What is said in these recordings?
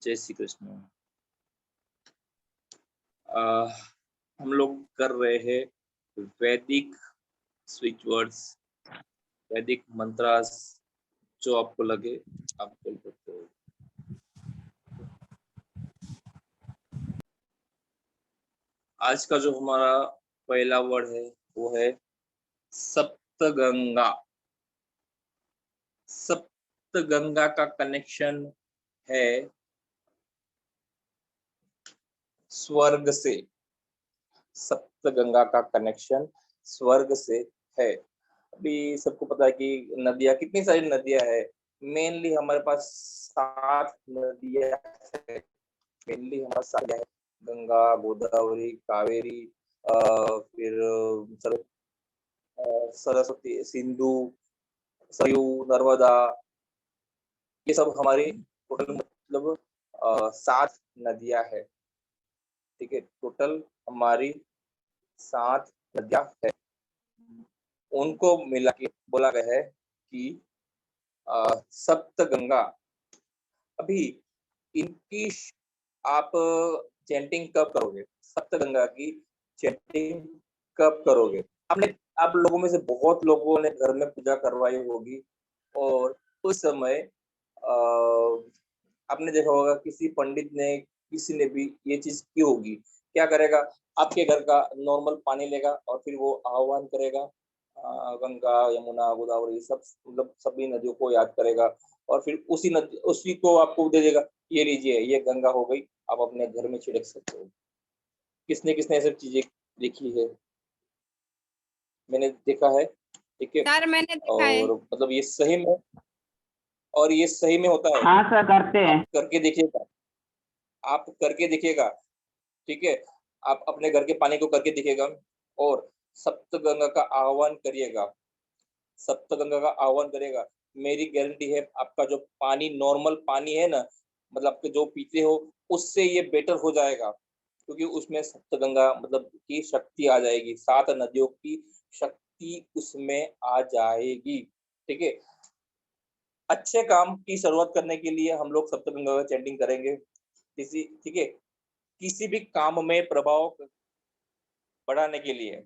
जय श्री कृष्ण। हम लोग कर रहे हैं वैदिक स्विच वर्ड्स, वैदिक मंत्रास। जो आपको लगे आप बोल सकते हो। आज का जो हमारा पहला वर्ड है वो है सप्तगंगा। सप्तगंगा का कनेक्शन है स्वर्ग से। सप्तगंगा का कनेक्शन स्वर्ग से है। अभी सबको पता है कि नदियां, कितनी सारी नदियां है। मेनली हमारे पास 7 नदियां है। मेनली हमारे साथ है गंगा, गोदावरी, कावेरी, फिर सरस्वती, सिंधु, सरयू, नर्मदा। ये सब हमारी टोटल मतलब 7 नदियां है। ठीक है, टोटल हमारी 7 नदियां है। उनको मिला के बोला गया है कि सप्तगंगा। अभी इनकी आप चैंटिंग कब करोगे? सप्तगंगा की चैंटिंग कब करोगे? आपने, आप लोगों में से बहुत लोगों ने घर में पूजा करवाई होगी और उस समय आपने देखा होगा किसी पंडित ने, किसी ने भी ये चीज की होगी। क्या करेगा? आपके घर का नॉर्मल पानी लेगा और फिर वो आह्वान करेगा, गंगा, यमुना, गोदावरी, सब मतलब सभी नदियों को याद करेगा और फिर उसी नदी, उसी को आपको दे देगा, ये लीजिए, ये गंगा हो गई, आप अपने घर में छिड़क सकते हो। किसने किसने ये सब चीजें देखी है? मैंने देखा है। ठीक है। सर मैंने देखा है। और मतलब ये सही में, और ये सही में होता है। हाँ सर, करते हैं। आप करके देखिएगा, आप करके देखिएगा। ठीक है, आप अपने घर के पानी को करके देखिएगा और सप्तगंगा का आह्वान करिएगा। सप्तगंगा का आह्वान करेगा, मेरी गारंटी है आपका जो पानी, नॉर्मल पानी है ना, मतलब आपके जो पीते हो, उससे ये बेटर हो जाएगा। क्योंकि उसमें सप्तगंगा मतलब की शक्ति आ जाएगी, 7 नदियों की शक्ति उसमें आ जाएगी। ठीक है, अच्छे काम की शुरुआत करने के लिए हम लोग सप्तगंगा का चैंटिंग करेंगे। किसी, ठीक है, किसी भी काम में प्रभाव बढ़ाने के लिए,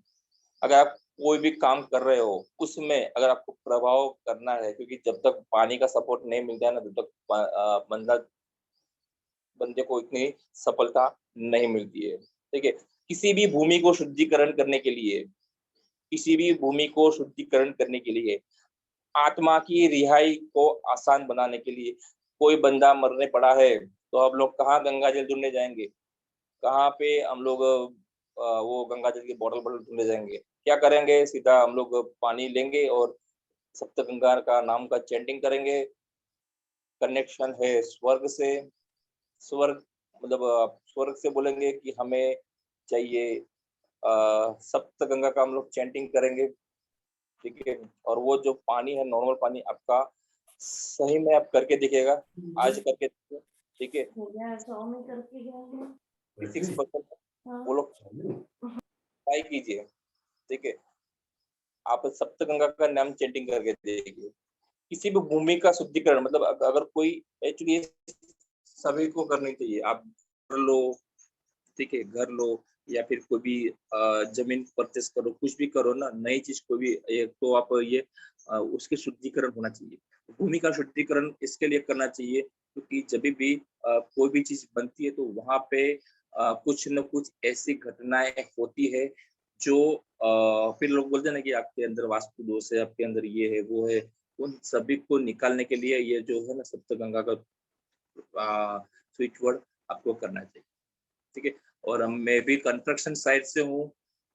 अगर आप कोई भी काम कर रहे हो उसमें अगर आपको प्रभाव करना है, क्योंकि जब तक पानी का सपोर्ट नहीं मिलता है ना, तब तक बंदे को इतनी सफलता नहीं मिलती है। ठीक है, किसी भी भूमि को शुद्धिकरण करने के लिए, किसी भी भूमि को शुद्धिकरण करने के लिए, आत्मा की रिहाई को आसान बनाने के लिए, कोई बंदा मरने पड़ा है तो आप लोग कहाँ गंगा जल ढूंढने जाएंगे? कहाँ पे हम लोग वो गंगा जल की बोतल बोतल ढूंढने जाएंगे? क्या करेंगे? सीधा हम लोग पानी लेंगे और सप्तगंगा का नाम का चैंटिंग करेंगे। कनेक्शन है स्वर्ग से। स्वर्ग मतलब स्वर्ग से बोलेंगे कि हमें चाहिए, सप्तगंगा का हम लोग चैंटिंग करेंगे। ठीक है, और वो जो पानी है, नॉर्मल पानी आपका, सही में आप करके दिखेगा। आज करके देखिए। ठीक है, 6% वो लोग ट्राई कीजिए। ठीक है, आप सप्तगंगा का नाम चैंटिंग करके देखिए। किसी भी भूमि का शुद्धिकरण, मतलब अगर कोई, एक्चुअली सभी को करनी चाहिए। आप घर लो, ठीक है, घर लो या फिर कोई भी जमीन परचेस करो, कुछ भी करो ना, नई चीज को भी, एक तो आप ये उसके शुद्धिकरण होना चाहिए। भूमि का शुद्धिकरण इसके लिए करना चाहिए क्योंकि जब भी कोई भी चीज बनती है तो वहां पे कुछ न कुछ ऐसी घटनाएं होती है जो फिर लोग बोलते हैं ना कि आपके अंदर वास्तु दोष है, आपके अंदर ये है वो है। उन सभी को निकालने के लिए ये जो है ना सप्तगंगा का स्विच वर्ड आपको करना चाहिए। ठीक है, और मैं भी कंस्ट्रक्शन साइट से हूँ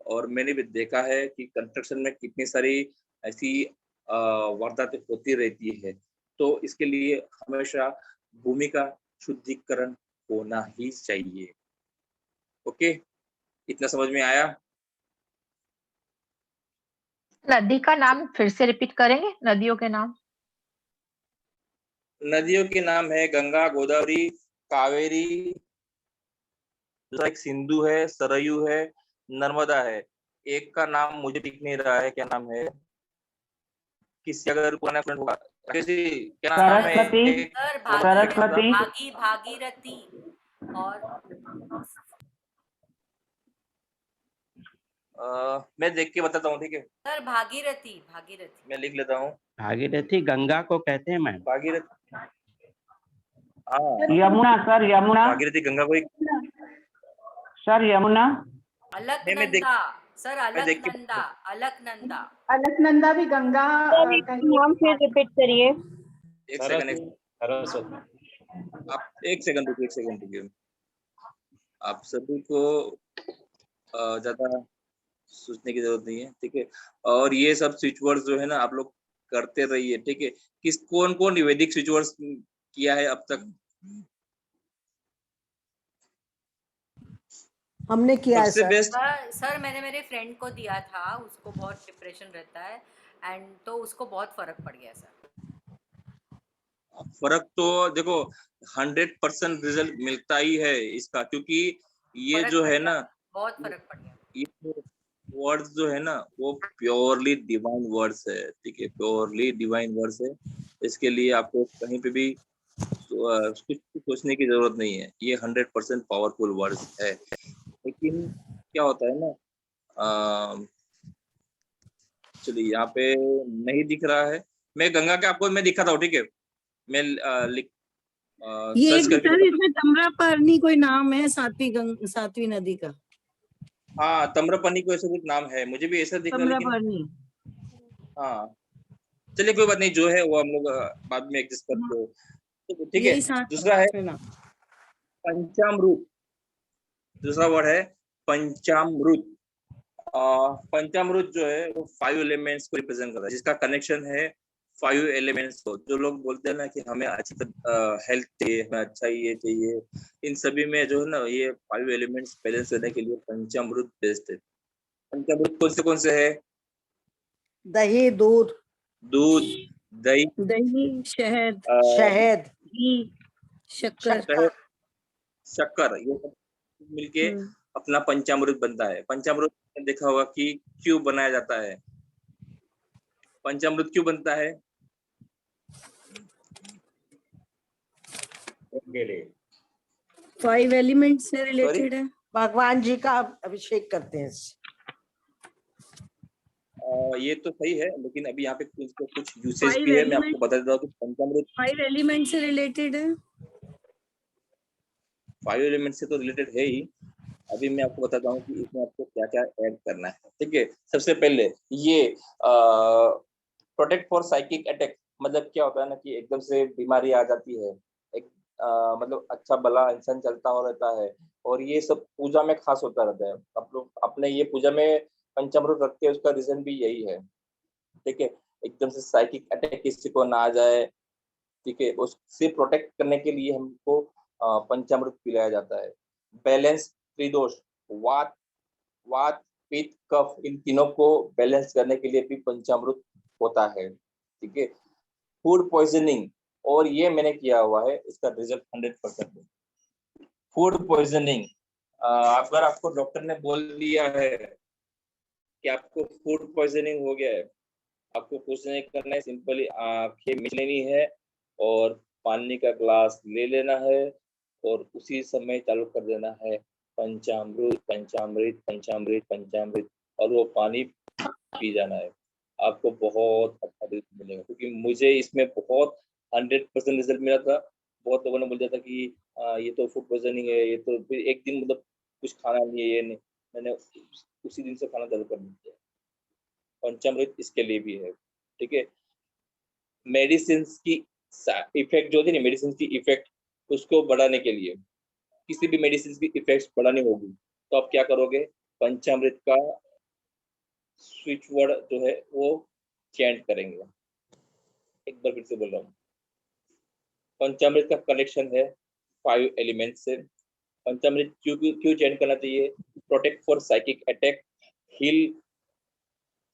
और मैंने भी देखा है कि कंस्ट्रक्शन में कितनी सारी ऐसी वारदातें होती रहती है। तो इसके लिए हमेशा भूमि का शुद्धिकरण होना ही चाहिए। ओके, इतना समझ में आया? नदी का नाम फिर से रिपीट करेंगे, नदियों के नाम? नदियों के नाम है गंगा, गोदावरी, कावेरी, एक सिंधु है, सरयू है, नर्मदा है। एक का नाम मुझे दिख नहीं रहा है, क्या नाम है? किसी अगर पुराना फ्रेंड होगा, राकेश जी क्या नाम है? सरस्वती। सर सरस्वती। भागीरथी और मैं देख के बताता हूँ, ठीक है? सर भागीरथी मैं लिख लेता हूँ। भागीरथी गंगा को कहते हैं मैम। भागीरथी, हाँ यमुना सर, यमुना। भागीरथी गंगा को सर यमुना। मैं देख अलकनंदा सर, मैं देख के अलकनंदा अलकनंदा भी गंगा नाम फिर रिपीट करिए। एक सेकंड, आप एक सेकंड रुकिए। आप सभी को ज्यादा सोचने की जरूरत नहीं है, ठीक है? और ये सब स्विच वर्ड्स जो है ना, आप लोग करते रहिए, ठीक है? कौन कौन वैदिक स्विच वर्ड्स किया है अब तक? हमने किया है सबसे सर। बेस्ट सर मैंने मेरे फ्रेंड को दिया था, उसको बहुत डिप्रेशन रहता है एंड तो उसको बहुत फर्क पड़ गया सर। फर्क तो देखो 100% रिजल्ट मिलता ही है इसका, क्योंकि ये फर्क जो पड़ है गया, ना, बहुत फर्क पड़ गया। ये वर्ड्स जो है ना, वो प्योरली डिवाइन वर्ड्स है, ठीक है? प्योरली डिवाइन वर्ड्स है। इसके लिए आपको कहीं पे भी कुछ सोचने की जरूरत नहीं है, ये 100% पावरफुल वर्ड्स है। लेकिन क्या होता है ना, चलिए यहाँ पे नहीं दिख रहा है। मैं गंगा के आपको मैं दिखाता हूँ, ठीक है? मैं ये सर्च करके सर इसमें ताम्रपर्णी कोई नाम है सातवीं नदी का? हाँ, ताम्रपर्णी को ऐसा कुछ नाम है, मुझे भी ऐसा दिख रहा है, लेकिन ताम्रपर्णी। हाँ चलिए कोई बात नहीं, जो है वो हम लोग बाद में एडजस्ट करते हो, ठीक है? दूसरा है पंचामृत। दूसरा वर्ड है पंचामृत। पंचामृत जो है वो 5 एलिमेंट्स को रिप्रेजेंट करता है, जिसका कनेक्शन है 5 एलिमेंट्स को। जो लोग बोलते हैं ना कि हमें अच्छी हेल्थ चाहिए, हमें अच्छा ये चाहिए, इन सभी में जो है ना, ये 5 एलिमेंट्स बैलेंस करने के लिए पंचामृत बेस्ट है। पंचामृत कौन से है? दही, दूध, दही, शहद, शहद, घी, शक्कर। शक्कर, ये सब मिलके अपना पंचामृत बनता है। पंचामृत देखा होगा कि क्यों बनाया जाता है? पंचामृत क्यों बनता है? 5 एलिमेंट से रिलेटेड है। भगवान जी का अभिषेक करते हैं। ये तो सही है, लेकिन अभी यहाँ पे कुछ यूसेज भी है, मैं आपको बता देता हूँ कि पंचामृत 5 एलिमेंट से रिलेटेड है। 5 एलिमेंट से तो रिलेटेड है ही। अभी मैं आपको बताता हूँ कि इसमें आपको क्या क्या ऐड करना है, ठीक है? सबसे पहले ये प्रोटेक्ट फॉर साइकिक अटैक। मतलब क्या होता है ना कि एकदम से बीमारी आ जाती है, एक मतलब अच्छा भला इंसान चलता हो रहता है, और ये सब पूजा में खास होता रहता है। आप लोग अपने ये पूजा में पंचामृत रखते हैं, उसका रीजन भी यही है, ठीक है? एकदम से साइकिक अटैक किसी को ना आ जाए, ठीक है? उससे प्रोटेक्ट करने के लिए हमको पंचामृत पिलाया जाता है। बैलेंस त्रिदोष, वात वात पित्त कफ, इन तीनों को बैलेंस करने के लिए भी पंचामृत होता है, ठीक है? फूड पॉइजनिंग, और ये मैंने किया हुआ है, इसका रिजल्ट 100% है। फूड पॉइजनिंग, अगर आपको डॉक्टर ने बोल दिया है कि आपको फूड पॉइजनिंग हो गया है, आपको कुछ नहीं करना है, सिंपली आंखें मीच लेनी है और पानी का ग्लास ले लेना है और उसी समय चालू कर देना है पंचामृत पंचामृत पंचामृत पंचामृत, और वो पानी पी जाना है। आपको बहुत अच्छा रिजल्ट मिलेगा, क्योंकि मुझे इसमें बहुत 100% रिजल्ट मिला था। बहुत लोगों ने बोल दिया था कि ये तो फूड पॉइजनिंग है, ये तो फिर एक दिन मतलब कुछ खाना नहीं है, ये नहीं। मैंने उसी दिन से खाना चालू कर दिया। पंचामृत इसके लिए भी है, ठीक है? मेडिसिन की इफेक्ट जो थी ना, मेडिसिन की इफेक्ट उसको बढ़ाने के लिए, किसी भी मेडिसिन की इफेक्ट बढ़ानी होगी तो आप क्या करोगे? पंचामृत का स्विच वर्ड जो है वो चेंज करेंगे। एक बार फिर से बोल रहा हूँ, पंचामृत का कनेक्शन है 5 एलिमेंट से। पंचामृत क्यों चेंज करना चाहिए? Protect for psychic attack, heal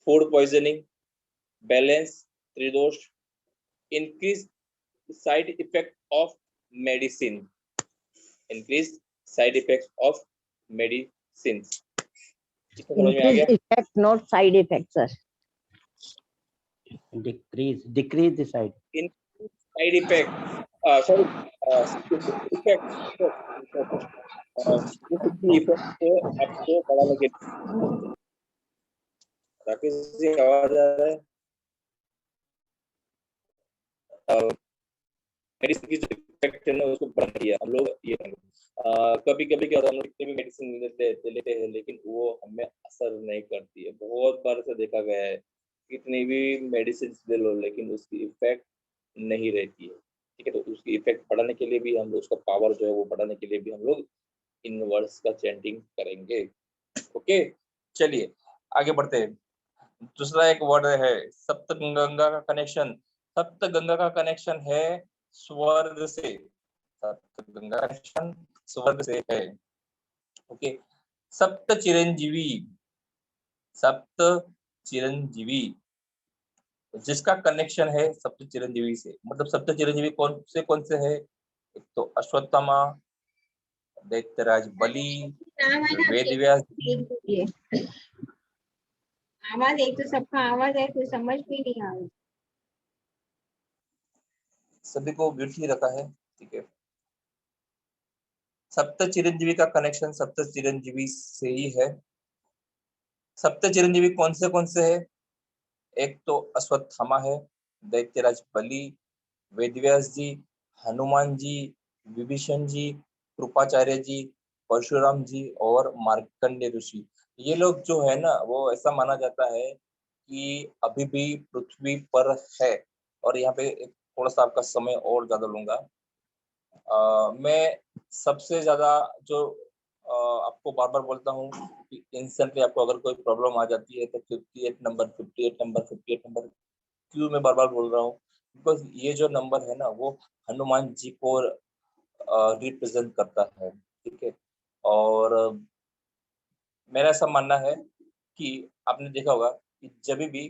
food poisoning, balance त्रिदोष, increase side effect of medicine, increase side effects of medicines। Increase effect, not side effect, sir. decrease the side. in side effect, sorry, effect, effect को आपको बढ़ाने के लिए। राकेश जी आवाज आ रहा है? Medicine की जो इफेक्ट है ना उसको बढ़ा दिया हम लोग ये कभी कभी क्या होता है हम लोग कितने भी मेडिसिन लेते हैं लेकिन वो हमें असर नहीं करती है। बहुत बार से देखा गया है कितनी भी मेडिसिन ले लो लेकिन उसकी इफेक्ट नहीं रहती है। ठीक है, तो उसकी इफेक्ट बढ़ाने के लिए भी हम लोग उसका पावर जो है वो बढ़ाने के लिए भी हम लोग इन वर्ड्स का चैंटिंग करेंगे। ओके, चलिए आगे बढ़ते हैं। दूसरा एक वर्ड है सप्तगंगा का कनेक्शन। सप्तगंगा का कनेक्शन है स्वर्ग से। सप्तगंगा का कनेक्शन स्वर्ग से है। ओके, सप्त चिरंजीवी। सप्त चिरंजीवी जिसका कनेक्शन है सप्त चिरंजीवी से, मतलब सप्त चिरंजीवी कौन से है? एक तो अश्वत्थामा, दैत्यराज बलि, वेदव्यास। आवाज एक तो सबका आवाज है तो समझ भी नहीं आ रही। सभी को म्यूट ही रखा है, ठीक है। सप्त चिरंजीवी का कनेक्शन सप्त चिरंजीवी से ही है। सप्त चिरंजीवी कौन से है? एक तो अश्वत्थामा है, दैत्यराज बलि, वेदव्यास जी, हनुमान जी, विभीषण जी, कृपाचार्य जी, परशुराम जी और मार्कंडेय ऋषि। ये लोग जो है ना वो ऐसा माना जाता है कि अभी भी पृथ्वी पर है। और यहाँ पे थोड़ा सा आपका समय और ज्यादा लूंगा। मैं सबसे ज्यादा जो आपको बार बार बोलता हूँ कि इंस्टेंटली आपको अगर कोई प्रॉब्लम आ जाती है तो 58 नंबर क्यों मैं बार बार बोल रहा हूँ? बिकॉज ये जो नंबर है ना वो हनुमान जी को रिप्रेजेंट करता है। ठीक है, और मेरा ऐसा मानना है कि आपने देखा होगा कि जब भी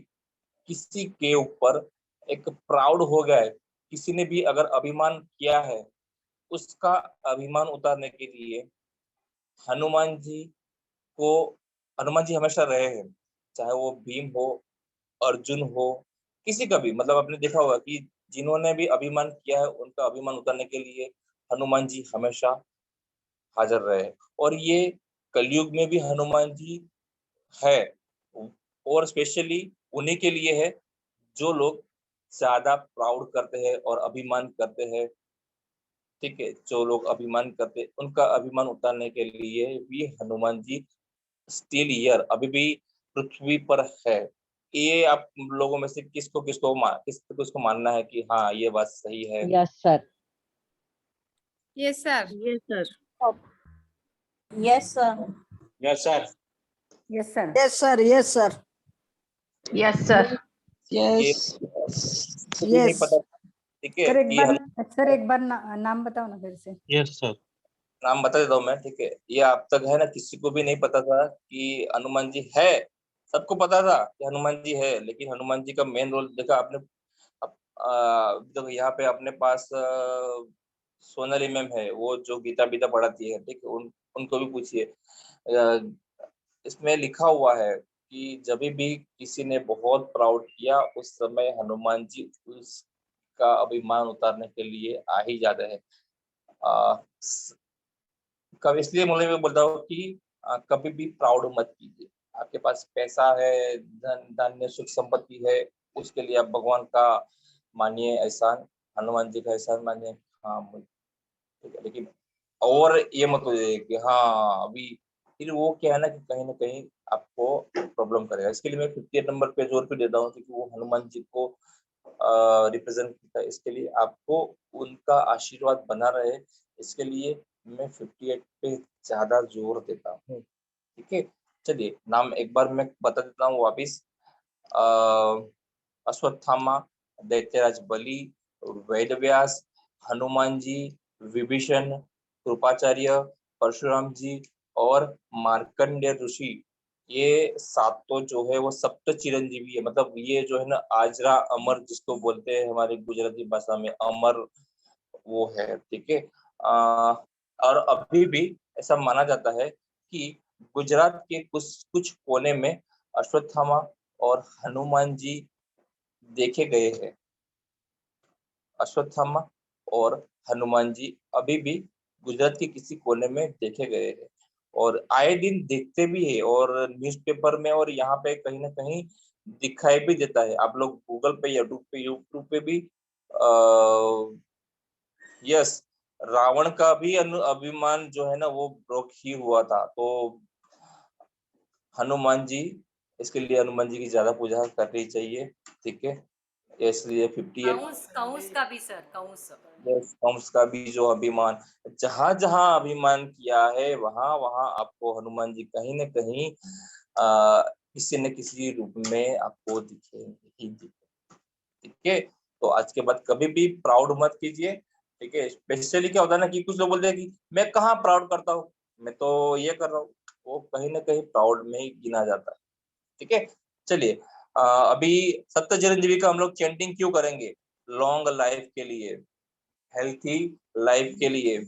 किसी के ऊपर एक प्राउड हो गया है, किसी ने भी अगर अभिमान किया है, उसका अभिमान उतारने के लिए हनुमान जी को हनुमान जी हमेशा रहे हैं। चाहे वो भीम हो, अर्जुन हो, किसी का भी, मतलब आपने देखा होगा कि जिन्होंने भी अभिमान किया है उनका अभिमान उतारने के लिए हनुमान जी हमेशा हाजिर रहे। और ये कलयुग में भी हनुमान जी है, और स्पेशली उन्हीं के लिए है जो लोग ज्यादा प्राउड करते हैं और अभिमान करते हैं। ठीक है, जो लोग अभिमान करते हैं उनका अभिमान उतारने के लिए भी हनुमान जी स्टिल हियर, अभी भी पृथ्वी पर है। ये आप लोगों में से किसको मानना है कि हाँ ये बात सही है? Yes sir. Yes sir. Yes sir. Yes sir. Yes sir. Yes sir. Yes sir. Yes sir. ये यस। किसी को नहीं पता। ठीक है, सर एक बार नाम बताओ ना फिर से। Yes, sir. नाम बता देता हूँ मैं। ठीक है, ये अब तक है ना किसी को भी नहीं पता था कि हनुमान जी है। सबको पता था कि हनुमान जी है, लेकिन हनुमान जी का मेन रोल देखा आपने। देखो यहाँ पे अपने पास सोनाली मैम है, वो जो गीता बीता पढ़ाती है। ठीक है, उनको भी पूछिए। इसमें लिखा हुआ है कि जब भी किसी ने बहुत प्राउड किया उस समय हनुमान जी उसका अभिमान उतारने के लिए आ ही जाते हैं। कब इसलिए मैं बोलता हूँ कि कभी भी प्राउड मत कीजिए। आपके पास पैसा है, धन धान्य सुख संपत्ति है, उसके लिए आप भगवान का मानिए एहसान, हनुमान जी का एहसान मानिए। हाँ ठीक है, लेकिन और ये मत हो जाए कि हाँ अभी फिर वो क्या है ना कहीं आपको प्रॉब्लम करेगा। इसके लिए मैं 58 नंबर पे जोर पे देता हूँ क्योंकि वो हनुमान जी को रिप्रेजेंट करता है। इसके लिए आपको उनका आशीर्वाद बना रहे, इसके लिए मैं 58 पे ज्यादा जोर देता हूँ। ठीक है, चलिए नाम एक बार मैं बता देता हूँ वापिस। अश्वत्थामा, दैत्यराज बलि, वेदव्यास, हनुमान जी, विभीषण, कृपाचार्य, परशुराम जी और मार्कंडेय ऋषि। ये सातों जो है वो सप्त चिरंजीवी है। मतलब ये जो है ना आजरा अमर जिसको बोलते हैं हमारी गुजराती भाषा में, अमर वो है। ठीक है, और अभी भी ऐसा माना जाता है कि गुजरात के कुछ कोने में अश्वत्थामा और हनुमान जी देखे गए हैं। अश्वत्थामा और हनुमान जी अभी भी गुजरात के किसी कोने में देखे गए हैं और आए दिन दिखते भी है और न्यूज़पेपर में और यहाँ पे कहीं ना कहीं दिखाई भी देता है। आप लोग गूगल पे यूट्यूब पे भी यस, रावण का भी अभिमान जो है ना वो ब्रोक ही हुआ था। तो हनुमान जी, इसके लिए हनुमान जी की ज्यादा पूजा करनी चाहिए। ठीक है, इसलिए 58 कंस का भी सर, कंस। कंस का भी जो अभिमान, जहां जहां अभिमान किया है वहां वहां आपको हनुमान जी कहीं न कहीं किसी न किसी रूप में आपको दिखेंगे ही दिखेंगे। ठीक है, तो आज के बाद कभी भी प्राउड मत कीजिए। ठीक है, स्पेशली क्या होता है ना कि कुछ लोग बोलते हैं कि मैं कहाँ प्राउड करता हूँ, मैं तो ये कर रहा हूँ, वो कहीं ना कहीं प्राउड में ही गिना जाता है। ठीक है, चलिए अभी सप्त चिरंजीवी का हम लोग चैंटिंग क्यों करेंगे? लॉन्ग लाइफ के लिए, हेल्थी लाइफ के लिए,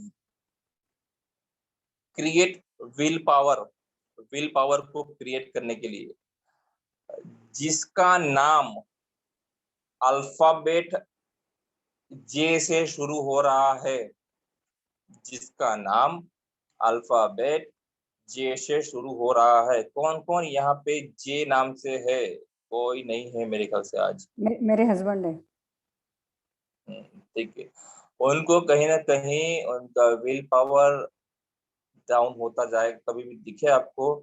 क्रिएट विल पावर को क्रिएट करने के लिए, जिसका नाम अल्फाबेट जे से शुरू हो रहा है, जिसका नाम अल्फाबेट जे से शुरू हो रहा है। कौन कौन यहाँ पे जे नाम से है? कोई नहीं है मेरे ख्याल से आज। मेरे हस्बैंड है। ठीक है, उनको कहीं ना कहीं उनका विल पावर डाउन होता जाए, कभी भी दिखे आपको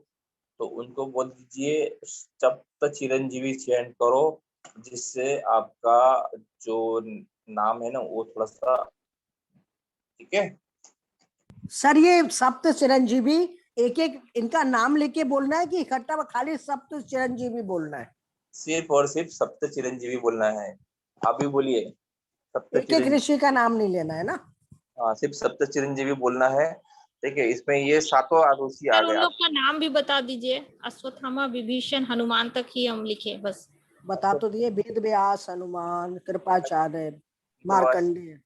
तो उनको बोल दीजिए सप्त चिरंजीवी चैंट करो, जिससे आपका जो नाम है ना वो थोड़ा सा, ठीक है। सर ये सप्त चिरंजीवी एक एक इनका नाम लेके बोलना है कि इकट्ठा खाली सप्त चिरंजीवी बोलना है? सिर्फ और सिर्फ सप्त चिरंजीवी बोलना है। आप भी बोलिए सप्त एक एक चिरंजीवी। ऋषि का नाम नहीं लेना है ना? हाँ, सिर्फ सप्त चिरंजीवी बोलना है। ठीक है, इसमें ये सातों आरुषि आ सर उन गए। लोग का नाम भी बता दीजिए, अश्वत्थामा, विभीषण, हनुमान तक ही हम लिखे बस। बता तो दिए, वेद व्यास, हनुमान, कृपाचार्य, मार्कंडेय।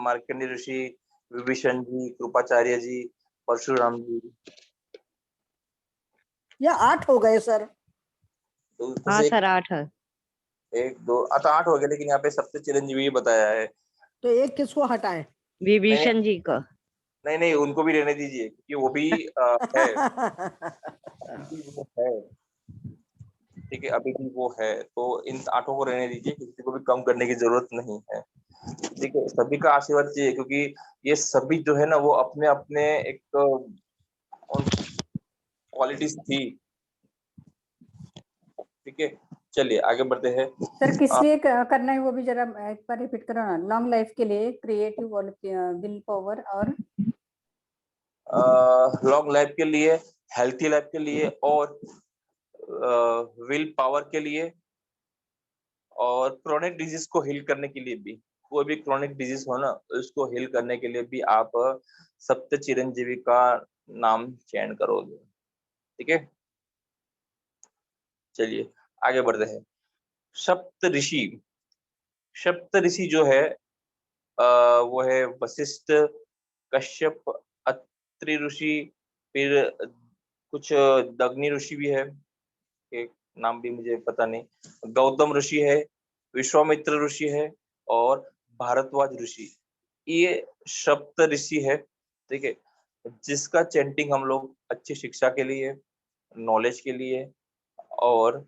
मार्कंडेय ऋषि, विभीषण जी, कृपाचार्य जी, परशुराम जी। या 8 हो गए सर? तो हाँ जैसे सर 8 है। 1 2 तो 8 हो गए, लेकिन यहाँ पे सप्त चिरंजीवी बताया है। तो एक किसको हटाएं? विभीषण जी का। नहीं नहीं, उनको भी रहने दीजिए क्योंकि वो भी है, अभी भी वो है। ठीक है, अभी भी वो है, तो इन 8 को रहने दीजिए, किसी को भी कम करने की जरूरत नहीं है। ठीक है, सभी का आशीर्वाद चाहिए क्योंकि ये सभी जो है ना वो अपने अपने एक क्वालिटीज थी। ठीक है, चलिए आगे बढ़ते हैं। सर किस लिए करना है वो भी जरा एक बार रिपीट करो ना। लॉन्ग लाइफ के लिए, क्रिएटिव विल पावर और लॉन्ग लाइफ के लिए, हेल्थी लाइफ के लिए और विल पावर के लिए और क्रोनिक डिजीज को हील करने के लिए भी। कोई भी क्रोनिक डिजीज हो ना उसको हील करने के लिए भी आप सप्त चिरंजीवी का नाम चयन करोगे। ठीक है, चलिए आगे बढ़ते हैं। सप्त ऋषि, सप्त ऋषि जो है वो है वशिष्ठ, कश्यप, अत्रि ऋषि, फिर कुछ दग्नि ऋषि भी है, एक नाम भी मुझे पता नहीं, गौतम ऋषि है, विश्वामित्र ऋषि है और भारद्वाज ऋषि। ये सप्त ऋषि है। ठीक है, जिसका चैंटिंग हम लोग अच्छी शिक्षा के लिए, नॉलेज के लिए और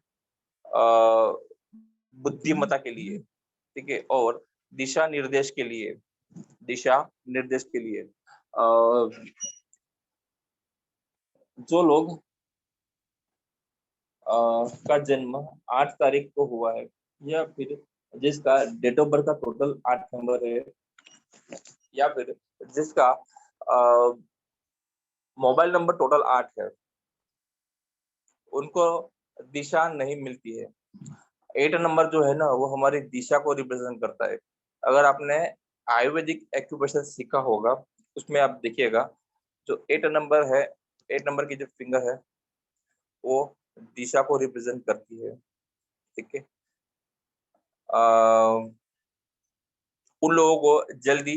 बुद्धिमत्ता के लिए, ठीक है, और दिशा निर्देश के लिए, दिशा निर्देश के लिए जो लोग का जन्म 8 तारीख को हुआ है या फिर जिसका डेट ऑफ बर्थ का टोटल 8 नंबर है या फिर जिसका मोबाइल नंबर टोटल 8 है, उनको दिशा नहीं मिलती है। 8 नंबर जो है ना वो हमारी दिशा को रिप्रेजेंट करता है। अगर आपने आयुर्वेदिक एक्यूप्रेशर सीखा होगा उसमें आप देखिएगा जो 8 नंबर है, 8 नंबर की जो फिंगर है वो दिशा को रिप्रेजेंट करती है। ठीक है, उन लोगों को जल्दी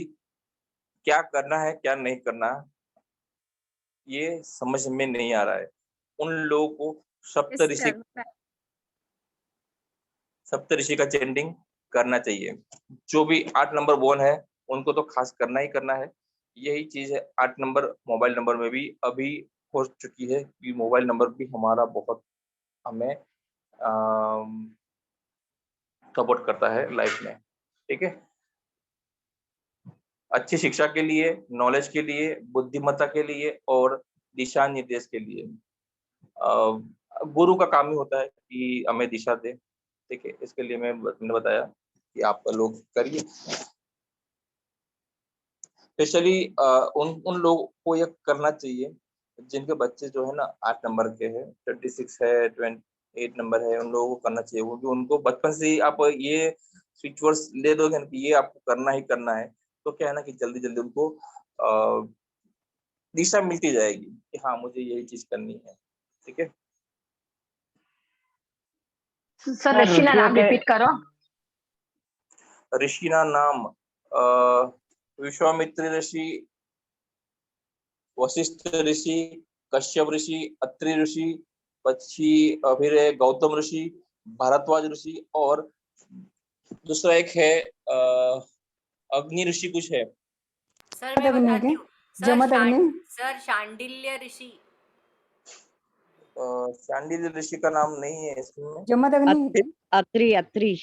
क्या करना है क्या नहीं करना है ये समझ में नहीं आ रहा है। उन लोगों को सप्तऋषि का चैंटिंग करना चाहिए। जो भी 8 नंबर बोर्न है उनको तो खास करना ही करना है। यही चीज है 8 नंबर मोबाइल नंबर में भी अभी हो चुकी है कि मोबाइल नंबर भी हमारा बहुत हमें सपोर्ट करता है लाइफ में। ठीक है, अच्छी शिक्षा के लिए, नॉलेज के लिए, बुद्धिमत्ता के लिए और दिशा निर्देश के लिए। गुरु का काम ही होता है कि हमें दिशा दे। ठीक है, इसके लिए मैंने बताया कि आप लोग करिए। स्पेशली उन लोगों को ये करना चाहिए जिनके बच्चे जो है ना 8 नंबर के हैं, 26 है, 28 नंबर है, उन लोगों को करना चाहिए, क्योंकि उनको बचपन से ही आप ये स्विच वर्ड्स ले दोगे ना कि ये आपको करना ही करना है, तो क्या है ना कि जल्दी जल्दी उनको दिशा मिलती जाएगी कि हाँ मुझे यही चीज करनी है। ठीक है, सर ऋषि का नाम रिपीट करो। ऋषि का नाम विश्वामित्र ऋषि, वशिष्ठ ऋषि, कश्यप ऋषि, अत्रि ऋषि, पक्षी फिर है गौतम ऋषि, भारद्वाज ऋषि और दूसरा एक है अग्नि ऋषि कुछ है। सर मैं अग्नि बताती के हूँ। जमद अग्नि सर शांडिल्य ऋषि। शांडिल्य ऋषि का नाम नहीं है इसमें। जमद अग्नि अत्रि अत्रि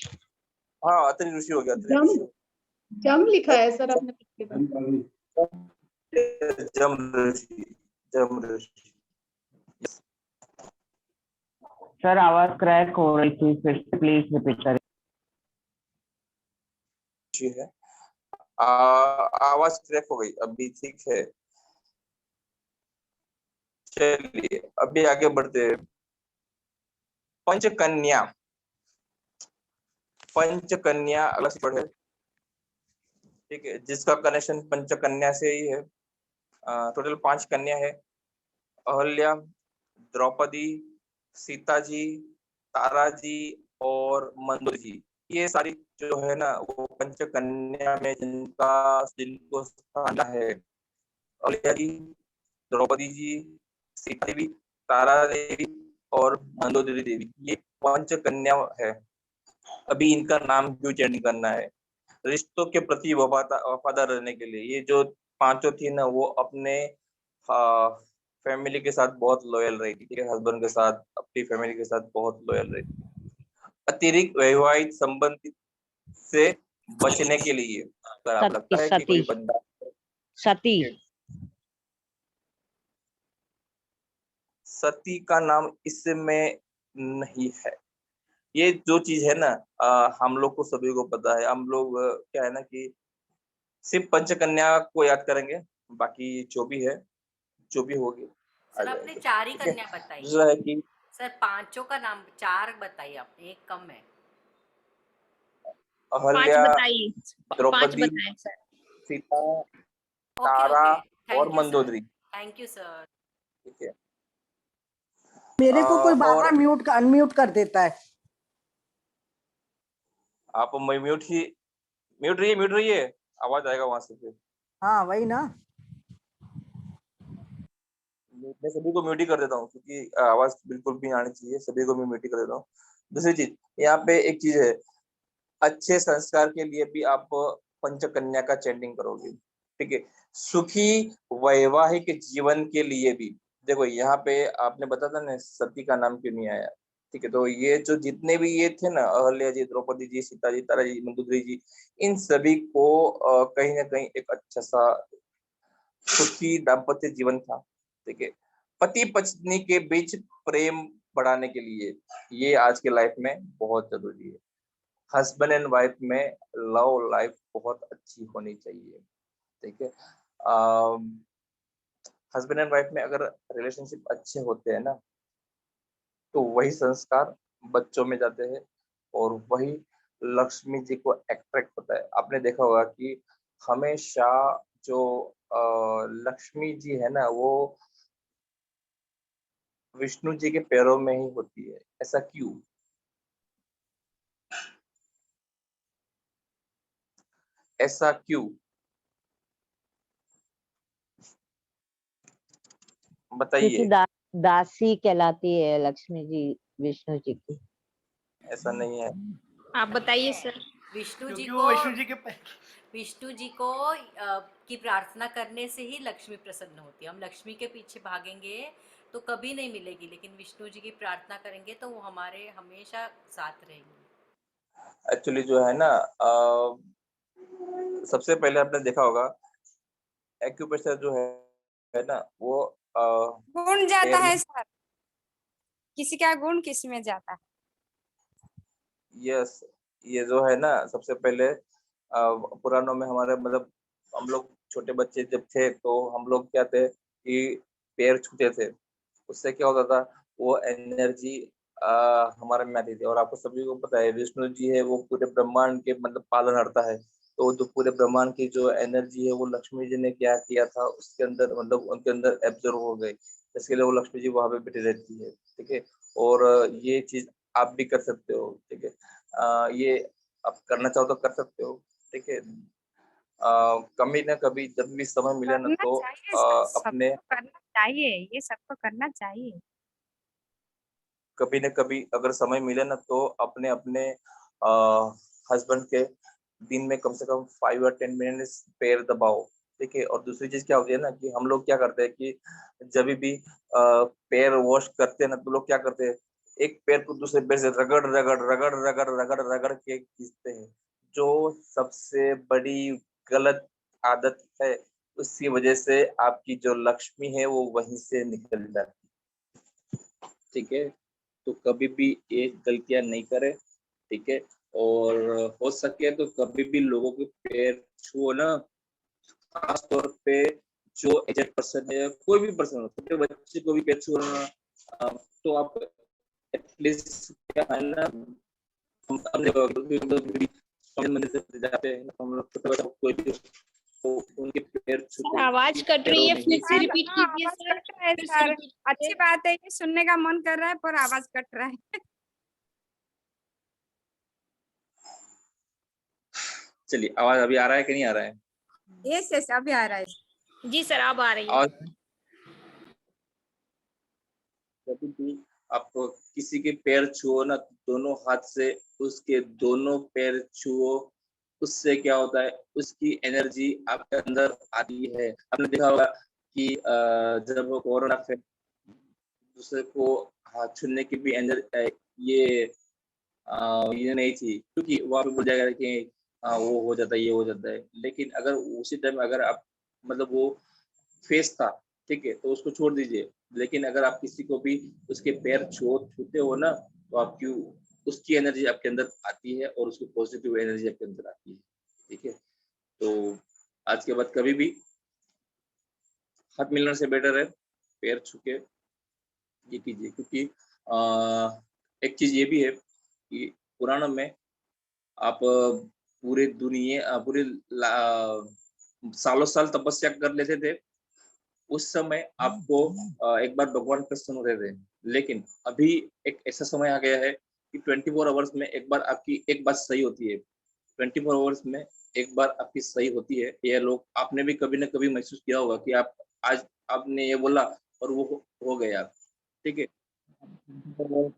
हाँ अत्रि ऋषि हो गया, अत्रि जम ऋषि। जम लिखा है सर आपने पिछली बार। जम ऋषि, जम ऋषि। सर आवाज क्रैक हो रही थी, फिर प्लीज रिपीट करें। है आवाज क्रैक हो गई, अभी ठीक है। चलिए अभी आगे बढ़ते हैं। पंचकन्या, पंचकन्या अगला वर्ड है। ठीक है, जिसका कनेक्शन पंचकन्या से ही है। टोटल 5 कन्या है। अहल्या, द्रौपदी, सीता जी, तारा जी और मंदोदरी जी। ये सारी जो है ना वो पंचकन्या में जिनको स्थान है। अहल्या जी, द्रौपदी जी, सीता देवी, तारा देवी और मंदोदरी देवी, ये पंचकन्या है। अभी इनका नाम क्यों चेंज करना है? रिश्तों के प्रति वफादार रहने के लिए। ये जो 5 थी ना वो अपने फैमिली के साथ बहुत लॉयल रही थी। ठीक है, हस्बैंड के साथ, अपनी फैमिली के साथ बहुत लॉयल रही थी। अतिरिक्त वैवाहिक संबंध से बचने के लिए अगर आप लगता है कि कोई बंदा सती सती का नाम इसमें नहीं है। ये जो चीज है ना हम लोग को सभी को पता है। हम लोग क्या है ना कि सिर्फ पंचकन्या को याद करेंगे, बाकी जो भी है जो भी होगी आ सर आपने जाएगी। 4 ही ठीक है, कन्या बताई। दूसरा है कि सर 5 का नाम 4 बताइए आपने, एक कम है। 5 अहल्या, बताइए, 5 द्रौपदी, बताएं सर। सीता, ओके तारा ओके, और thank you sir, Mandodari. Thank you sir. ठीक है, मेरे को कोई बार और बार अनम्यूट कर देता है। आप म्यूट रहिए, आवाज आएगा वहां से फिर। हाँ वही ना। मैं सभी को म्यूट ही कर देता हूँ क्योंकि आवाज बिल्कुल भी नहीं आनी चाहिए। सभी को मैं म्यूट ही कर देता हूँ। दूसरी चीज यहाँ पे एक चीज है, अच्छे संस्कार के लिए भी आप पंचकन्या का चैंटिंग करोगे। ठीक है, सुखी वैवाहिक जीवन के लिए भी। देखो यहाँ पे आपने बताया था ना सती का नाम क्यों नहीं आया। ठीक है, तो ये जो जितने भी ये थे ना, अहल्या जी, द्रौपदी जी, सीता जी, तारा जी, मंदोदरी जी, इन सभी को कहीं ना कहीं एक अच्छा सा सुखी दाम्पत्य जीवन था। ठीक है, पति पत्नी के बीच प्रेम बढ़ाने के लिए ये आज के लाइफ में बहुत जरूरी है। हस्बैंड एंड वाइफ में लव लाइफ बहुत अच्छी होनी चाहिए। ठीक है, हस्बैंड एंड वाइफ में अगर रिलेशनशिप अच्छे होते हैं ना तो वही संस्कार बच्चों में जाते हैं और वही लक्ष्मी जी को अट्रैक्ट होता है। आपने देखा होगा कि हमेशा जो लक्ष्मी जी है ना वो विष्णु जी के पैरों में ही होती है। ऐसा क्यों? ऐसा क्यों बताइए? दासी कहलाती है लक्ष्मी जी विष्णु जी की। ऐसा नहीं है। आप बताइए सर। विष्णु जी क्योंकि को वो विष्णु जी के विष्णु जी को की प्रार्थना करने से ही लक्ष्मी प्रसन्न होती है। हम लक्ष्मी के पीछे भागेंगे तो कभी नहीं मिलेगी, लेकिन विष्णु जी की प्रार्थना करेंगे तो वो हमारे हमेशा साथ रहेंगे। एक्चुअली जो है ना सबसे पहले आपने देखा होगा एक्यूप्रेशर जो है ना वो गुण जाता पैर में है सर, किसी का गुण किसी में जाता है। यस, ये जो है ना सबसे पहले पुरानों में हमारे मतलब हम लोग छोटे बच्चे जब थे तो हम लोग क्या थे कि पैर छूते थे, उससे क्या होता था वो एनर्जी हमारे में आती थी। और आपको सभी को पता है विष्णु जी है वो पूरे ब्रह्मांड के मतलब पालनहर्ता है, तो जो पूरे ब्रह्मांड की जो एनर्जी है वो लक्ष्मी जी ने क्या किया था उसके अंदर मतलब उनके अंदर एब्जॉर्ब हो गई, इसके लिए वो लक्ष्मी जी वहां पे बैठी रहती है। ठीक है, और ये चीज आप भी कर सकते हो। ठीक है, ये आप करना चाहो तो कर सकते हो। ठीक है, कभी ना कभी जब भी समय मिले ना करना तो चाहिए सर, अपने सबको करना चाहिए, ये सबको करना चाहिए। कभी न कभी अगर समय मिले ना तो अपने अपने हस्बैंड के दिन में कम से कम 5 या 10 मिनट पैर दबाओ। ठीक है, और दूसरी चीज क्या होती है ना कि हम लोग क्या करते हैं कि जब भी पैर वॉश करते हैं ना तो लोग क्या करते हैं एक पैर को दूसरे पैर से रगड़ रगड़ रगड़ रगड़ रगड़ रगड़ के खींचते हैं, जो सबसे बड़ी गलत आदत है। उसकी वजह से आपकी जो लक्ष्मी है वो वहीं से निकल जाती है। ठीक है, तो कभी भी ये गलतियां नहीं करें। ठीक है, और हो सके तो कभी भी लोगों के पैर छुओ ना, खास तौर पे जो एजेड पर्सन है कोई भी पर्सन हो, छोटे बच्चे को भी पैर छुओ ना, तो आप एटलीस्ट क्या है ना हम अपने मंदिर से जाते हैं हम लोग छोटे बच्चों को कोई भी तो उनके पैर सर आवाज कट रही है, फिर से रिपीट हाँ, कीजिए आवाज सर। कट रहा है फिर से सर, रिपीट अच्छी कीजिए। बात है, ये सुनने का मन कर रहा है पर आवाज कट रहा है। चलिए, आवाज अभी आ रहा है कि नहीं आ रहा है? यस अभी आ रहा है। जी सर अब आ रही है। आवाज कभी भी आप किसी के पैर छुओ ना दोनों हाथ से उसके दोनों पैर छुओ, उससे क्या होता है उसकी एनर्जी आपके अंदर आती है। आपने देखा होगा कि जब कोरोना से दूसरे को हाथ छूने की भी ये ये नहीं थी क्योंकि वहां पे बोल जाएगा कि वो हो जाता है ये हो जाता है, लेकिन अगर उसी टाइम अगर आप मतलब वो फेस था ठीक है तो उसको छोड़ दीजिए, लेकिन अगर आप किसी को भी उसके पैर छूते हो ना तो आपकी उसकी एनर्जी आपके अंदर आती है और उसकी पॉजिटिव एनर्जी आपके अंदर आती है। ठीक है, तो आज के बाद कभी भी हाथ मिलाने से बेटर है पैर छू के ये कीजिए, क्योंकि एक चीज ये भी है कि पुराणों में आप पूरे सालों साल तपस्या कर लेते थे, उस समय आपको एक बार भगवान प्रसन्न होते थे। लेकिन अभी एक ऐसा समय आ गया है कि 24 आवर्स में एक बार आपकी एक बात सही होती है, 24 आवर्स में एक बार आपकी सही होती है। ये लोग आपने भी कभी ना कभी महसूस किया होगा कि आप आज आपने ये बोला और वो हो गया। ठीक है,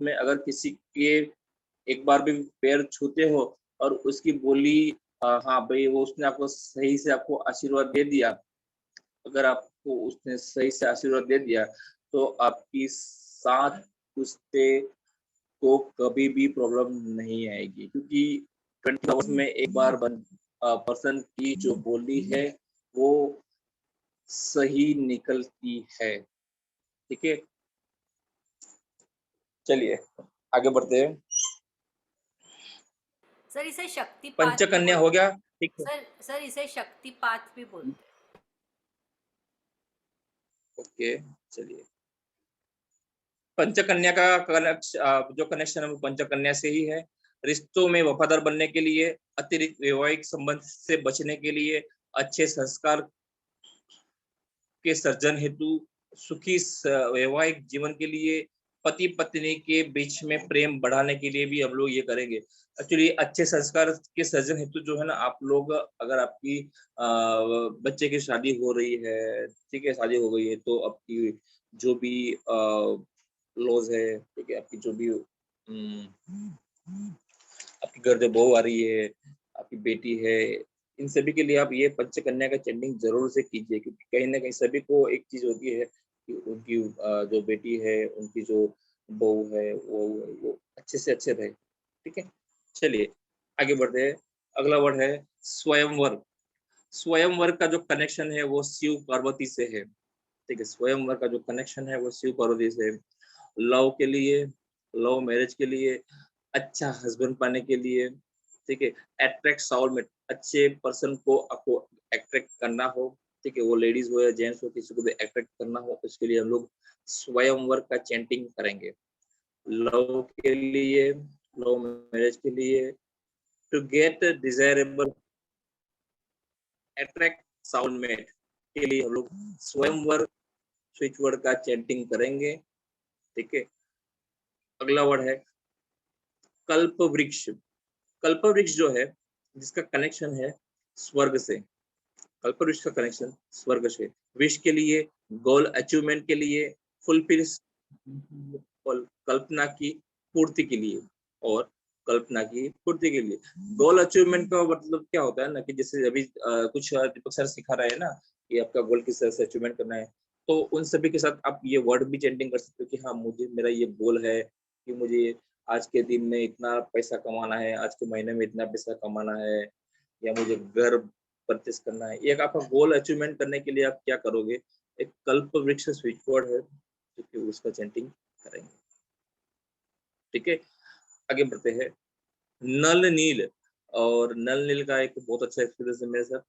में अगर किसी के एक बार भी पैर छूते हो और उसकी बोली हाँ भाई वो उसने आपको सही से आपको आशीर्वाद दे दिया, अगर आपको उसने सही से आशीर्वाद दे दिया तो आपकी 7 पुश्ते को कभी भी प्रॉब्लम नहीं आएगी, क्योंकि 20 आवर्स में एक बार पर्सन की जो बोली है वो सही निकलती है। ठीक है, चलिए आगे बढ़ते हैं। सर इसे शक्तिपात भी पंचकन्या हो बोलते गया। हैं। ठीक है, सर इसे शक्तिपात भी बोलते हैं। ओके, चलिए पंचकन्या का जो कनेक्शन है वो पंचकन्या से ही है। रिश्तों में वफादार बनने के लिए, अतिरिक्त वैवाहिक संबंध से बचने के लिए, अच्छे संस्कार के सर्जन हेतु, सुखी वैवाहिक जीवन के लिए, पति पत्नी के बीच में प्रेम बढ़ाने के लिए भी हम लोग ये करेंगे। एक्चुअली अच्छे संस्कार के सर्जन हेतु जो है ना आप लोग अगर आपकी बच्चे की शादी हो रही है, ठीक है शादी हो गई है तो आपकी जो भी लॉज है, ठीक है आपकी जो भी आपके घर जो बहू आ रही है, आपकी बेटी है, इन सभी के लिए आप ये पंचकन्या का चैंटिंग जरूर से कीजिए, क्योंकि कहीं ना कहीं सभी को एक चीज होती है कि उनकी जो बेटी है, उनकी जो बहू है, वो अच्छे से अच्छे रहे। ठीक है, चलिए आगे बढ़ते हैं। अगला वर्ड है स्वयंवर। स्वयंवर का जो कनेक्शन है वो शिव पार्वती से है। ठीक है, स्वयंवर का जो कनेक्शन है वो शिव पार्वती से है। लव के लिए, लव मैरिज के लिए, अच्छा हस्बैंड पाने के लिए, ठीक है, अट्रैक्ट सोलमेट, अच्छे पर्सन को आपको अट्रैक्ट करना हो, ठीक है, वो लेडीज हो या जेंट्स हो, किसी को भी अट्रैक्ट करना हो, उसके लिए हम लोग स्वयंवर का चैंटिंग करेंगे। लव के लिए, लव मैरिज के लिए, to get desirable, attract soulmate के लिए हम लोग स्वयंवर स्विच वर्ड का चैंटिंग करेंगे। ठीक है, अगला वर्ड है कल्प वृक्ष। कल्प वृक्ष जो है, जिसका कनेक्शन है स्वर्ग से, कल्प वृक्ष का कनेक्शन स्वर्ग से, विश के लिए, गोल अचीवमेंट के लिए, फुलफिल कल्पना की पूर्ति के लिए, और कल्पना की पूर्ति के लिए। गोल अचीवमेंट का मतलब क्या होता है ना, कि जैसे अभी कुछ दीपक सर सिखा रहे हैं ना कि आपका गोल किस तरह से अचीवमेंट करना है, तो उन सभी के साथ आप ये वर्ड भी चेंटिंग कर सकते हो कि हाँ, मुझे मेरा ये गोल है कि मुझे आज के दिन में इतना पैसा कमाना है, आज के महीने में इतना पैसा कमाना है, या मुझे घर परचेस करना है। ये आपका गोल अचीवमेंट करने के लिए आप क्या करोगे, एक कल्प वृक्ष स्विच वर्ड है, क्योंकि उसका चेंटिंग करेंगे। ठीक है, आगे बढ़ते हैं। नल नील, और नल नील का एक बहुत अच्छा एक्सपीरियंस है मेरे साथ।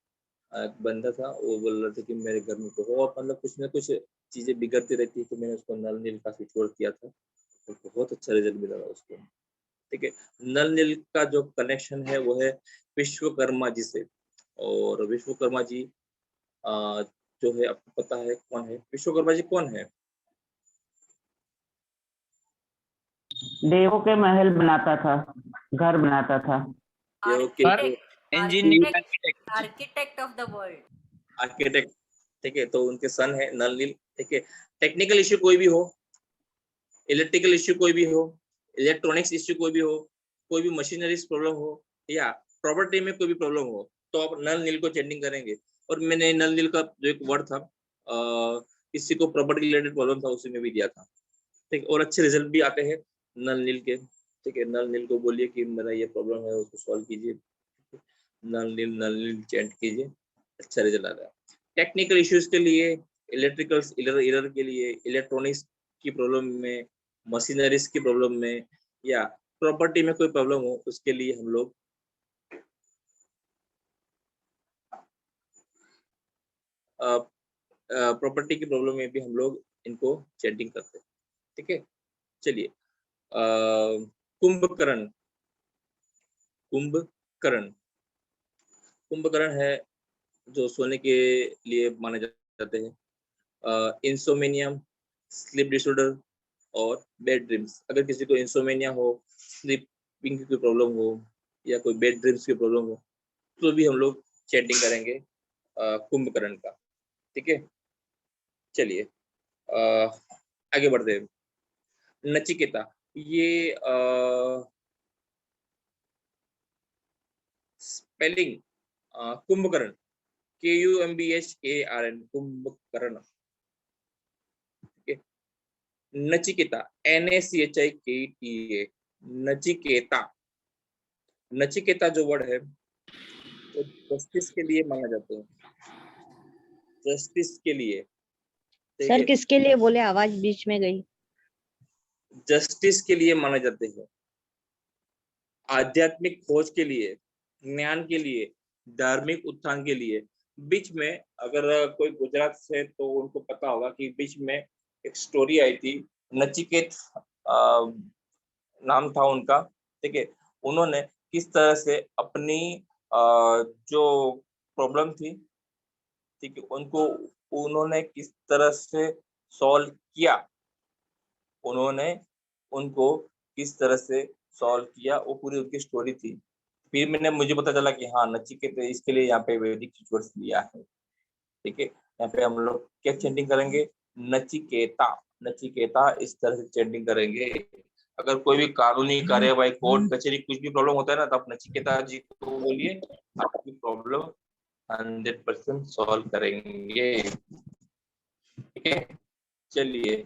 एक बंदा था, वो बोल रहा था कि मेरे घर में बहुत मतलब कुछ ना कुछ चीजें बिगड़ती रहती है, तो मैंने उसको नल नील का स्विच वर्ड किया था, तो बहुत अच्छा रिजल्ट मिला था उसको। ठीक है, नल नील का जो कनेक्शन है वो है विश्वकर्मा जी से, और विश्वकर्मा जी जो है आपको पता है कौन है? विश्वकर्मा जी कौन है? देवों के महल बनाता था, घर बनाता था। देवों के architect of the world, architect. ठीक है, तो उनके सन है नल नील। ठीक है, टेक्निकल इश्यू कोई भी हो, इलेक्ट्रिकल इश्यू कोई भी हो, इलेक्ट्रॉनिक्स इश्यू कोई भी हो, कोई भी मशीनरीज प्रॉब्लम हो, या प्रॉपर्टी में कोई भी प्रॉब्लम हो, तो आप नल नील को चेंटिंग करेंगे। और मैंने नल नील का जो एक वर्ड था, किसी को प्रॉपर्टी रिलेटेड प्रॉब्लम था, उसी में भी दिया था। ठीक, और अच्छे रिजल्ट भी आते हैं नल नील के। ठीक है, नल नील को बोलिए कि मेरा ये प्रॉब्लम है, उसको सॉल्व कीजिए, नल नील चेंट कीजिए, अच्छा रिजल्ट आ रहा है। टेक्निकल इश्यूज के लिए, इलेक्ट्रिकल एरर के लिए, इलेक्ट्रॉनिक्स की प्रॉब्लम में, मशीनरीज की प्रॉब्लम में, या प्रॉपर्टी में कोई प्रॉब्लम हो, उसके लिए हम लोग प्रॉपर्टी की प्रॉब्लम में भी हम लोग इनको चेंटिंग करते हैं। ठीक है, चलिए कुंभकर्ण। कुंभकर्ण, कुंभकर्ण है जो सोने के लिए माने जाते हैं। इंसोमेनियम, स्लीप डिसऑर्डर और बैड ड्रीम्स। अगर किसी को इंसोमेनिया हो, स्लीपिंग की कोई प्रॉब्लम हो, या कोई बैड ड्रीम्स की प्रॉब्लम हो, तो भी हम लोग चैटिंग करेंगे कुंभकर्ण का। ठीक है, चलिए आगे बढ़ते हैं। नचिकेता, ये स्पेलिंग कुंभकर्ण, KUMBHARN, कुंभकर्ण। ठीक है, नचिकेता, NACHIKTA, नचिकेता। नचिकेता जो वर्ड है वो जस्टिस के लिए माना जाता है, जस्टिस के लिए। सर किसके लिए बोले, आवाज बीच में गई। जस्टिस के लिए माने जाते हैं, आध्यात्मिक खोज के लिए, ज्ञान के लिए, धार्मिक उत्थान के लिए। बीच में अगर कोई गुजरात से तो उनको पता होगा कि बीच में एक स्टोरी आई थी, नचिकेत नाम था उनका। ठीक है, उन्होंने किस तरह से अपनी जो प्रॉब्लम थी, ठीक है, उनको उन्होंने किस तरह से सॉल्व किया, उन्होंने उनको किस तरह से सॉल्व किया, वो पूरी उनकी स्टोरी थी। फिर मुझे पता चला कि हाँ, नचिकेत इसके लिए यहाँ पे वैदिक रिचुअल्स लिया है। ठीक है, यहाँ पे हम लोग क्या चैंटिंग करेंगे, नचिकेता। नचिकेता इस तरह से चैंटिंग करेंगे। अगर कोई भी कानूनी कार्यवाही, कोर्ट कचहरी, कुछ भी प्रॉब्लम होता है ना, तो आप नचिकेता जी को बोलिए, आपकी प्रॉब्लम 100% सॉल्व करेंगे। ठीक है, चलिए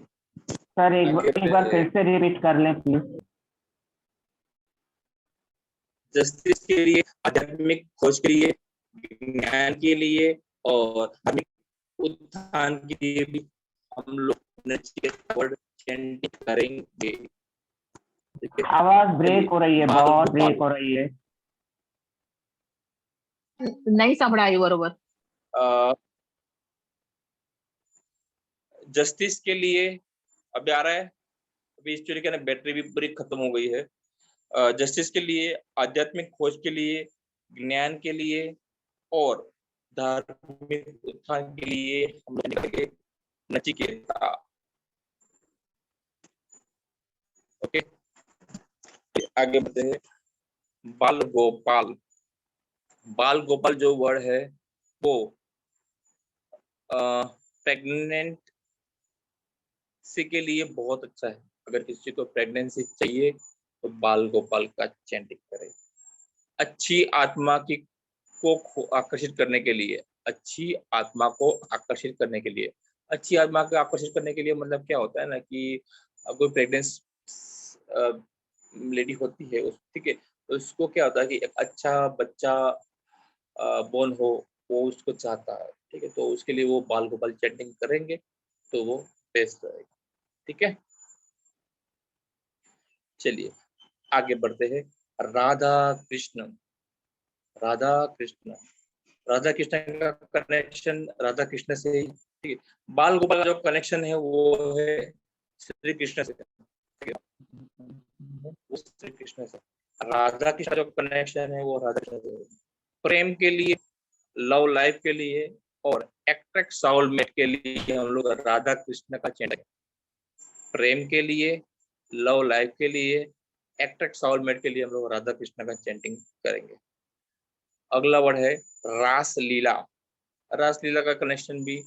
सर एक बार फिर से रिपीट कर लें प्लीज। जस्टिस के लिए, आध्यात्मिक खोज के लिए, ज्ञान के लिए और आध्यात्मिक उत्थान के लिए भी हम लोग नचिकेता वर्ड चैंटिंग करेंगे। आवाज ब्रेक हो रही है, बहुत ब्रेक हो रही है। नहीं संभळाई बरोबर। जस्टिस के लिए अभी आ रहा है, अभी इस चीज की बैटरी भी पूरी खत्म हो गई है। जस्टिस के लिए, आध्यात्मिक खोज के लिए, ज्ञान के लिए और धार्मिक उत्थान के लिए हम लोग निकलेंगे नचिकेता। ओके, आगे बढ़ते हैं। बाल गोपाल, बाल गोपाल जो वर्ड है वो प्रेग्नेंट सी के लिए बहुत अच्छा है। अगर किसी को प्रेगनेंसी चाहिए तो बाल गोपाल का चैंटिंग करें। अच्छी आत्मा की को आकर्षित करने के लिए, अच्छी आत्मा को आकर्षित करने के लिए, अच्छी आत्मा को आकर्षित करने के लिए मतलब क्या होता है ना कि कोई प्रेग्नेंट लेडी होती है, ठीक है, तो उसको क्या होता है कि एक अच्छा बच्चा बोर्न हो, वो उसको चाहता है। ठीक है, तो उसके लिए वो बाल गोपाल चैंटिंग करेंगे तो वो बेस्ट रहेगा। ठीक है, चलिए आगे बढ़ते हैं। राधा कृष्ण, राधा कृष्ण, राधा कृष्ण का कनेक्शन राधा कृष्ण से ही, ठीक है। बाल गोपाल का जो कनेक्शन है वो है श्री कृष्ण से, ठीक है, वो श्री कृष्ण से। राधा कृष्ण जो कनेक्शन है वो राधा कृष्ण से। प्रेम के लिए, लव लाइफ के लिए और एट्रैक्ट सोलमेट के लिए हम लोग राधा कृष्ण का चैंट करेंगे। प्रेम के लिए, लव लाइफ के लिए, एट्रैक्ट सोलमेट के लिए हम लोग राधा कृष्ण का चैंटिंग करेंगे। अगला वर्ड है रास लीला। रास लीला का कनेक्शन भी